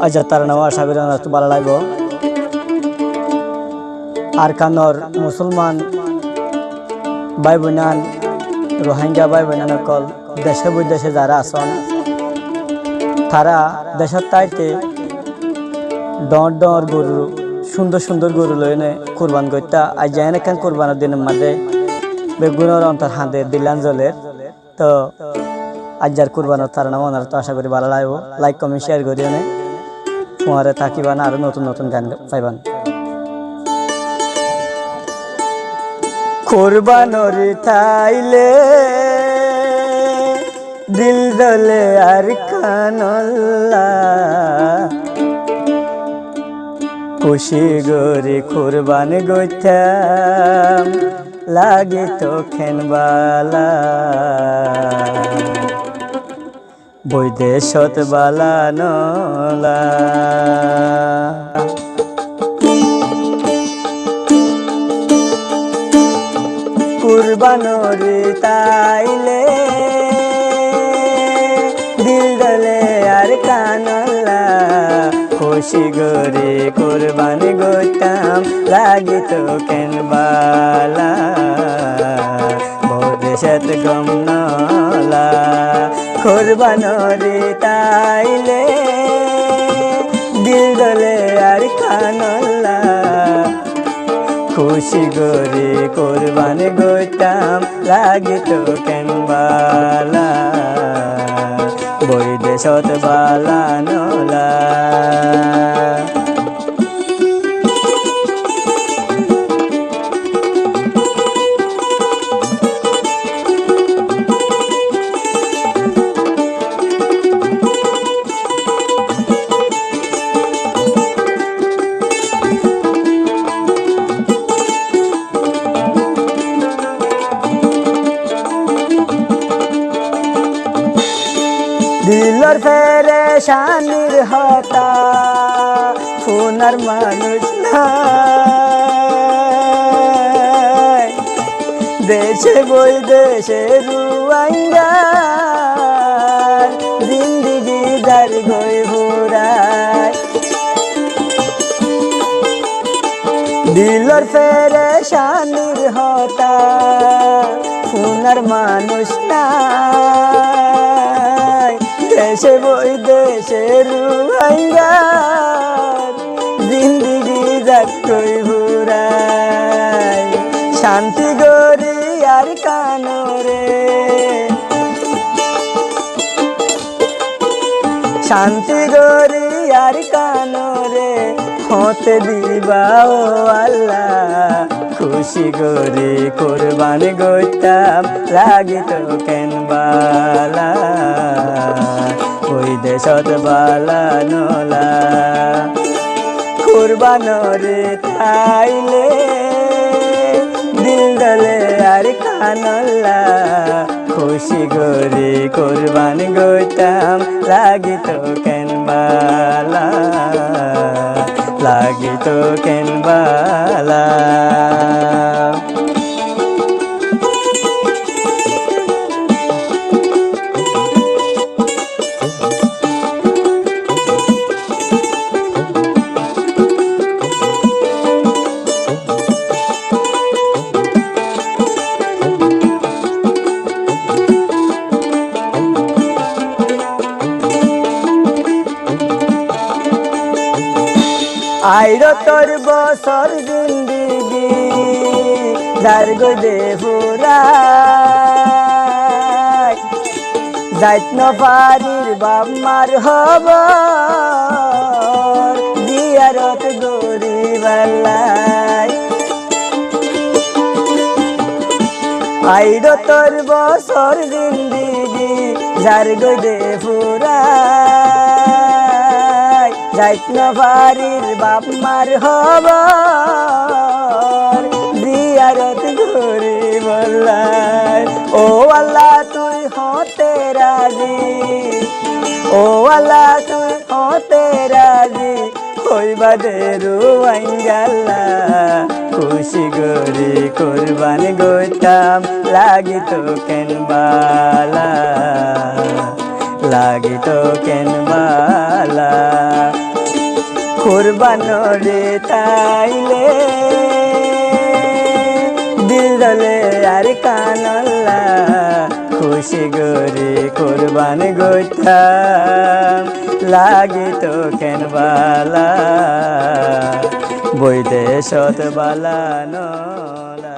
আজ তার নাম আশা করি একটু ভালো লাগবো। আর কানর মুসলমান ভাই বোনান রোহিঙ্গা ভাই বোনান কল দেশে বিদেশে যারা আছেন তারা দেশের তাইতে ডর ডর গরু সুন্দর সুন্দর গরু লইনে কুরবান করতে আজ যায় না কেন কুরবানের দিনের মাঝে বেগুনের অন্তর হাতে দিলান জলের তো আজ যার কুরবানের তার নাম ওনারা তো আশা করি ভালো লাগবো। লাইক কমেন্ট শেয়ার করিও না তোমারে থাকিবান আরো নতুন নতুন গান পাইবান। কুরবানোর তাইলে দিল দলে আর কানল্লা খুশি গরি কুরবান গইতাম লাগে তো খেনবালা বৈদেশত বালা নলা কুরবানোর তাইলে দিল দলে আর কানলা খুশি গরে কুরবান গইতাম লাগিত কেনবালা বৈদেশত গম নলা কুরবানোর তাইলে দিল দলে আর কানলা খুশি গরে কুরবান গইতাম লাগিত কেনবালা বৈদেশত বালা নলা দিলর পেরেশানির হতা সোনার মানুষ নাই দেশে বই দেশে রুয়াঙ্গার জিন্দিগি যার গই ভুরায় দিলর পেরেশানির হতা সোনার মানুষ নাই দেশে বই দেশে রুহাঙ্গার জিন্দিগি যাত্রই ভুরাই শান্তি গরি আর কানরে শান্তি গরি আর কানরে হতে দিবা ও আল্লাহ খুশি গরি কুরবান গইতাম লাগিত কেনবালা বৈদেশত বালা নলা কুরবানোর তাইলে দিল দলে আর কানলা খুশি গরি কুরবান গইতাম লাগিত কেনবালা লাগিত কেনবালা আইরো তোর বছর জিন্দিগি যার গদে ফুরাই যাইত ন পারির বাপ মার হব দিয়ারত গরিবালাই আইরো তোর বছর জিন্দিগি যার গদে ফুরাই যাইত ন পারির বাপ মার হব দিয়ারত গরিবালাই ও আল্লাহ তুই হতে রাজি ও আল্লাহ তুই হতে রাজি হইবা দে রুয়াঙ্গালা খুশি গরি কুরবান গইতাম লাগিত কেনবালা লাগিত কেনবালা কুরবান রে তাইলে দিল দলে আর কানল্লা খুশি গরে কুরবান গইতাম লাগি তো কেন বালা বৈদেশত বালা নলা।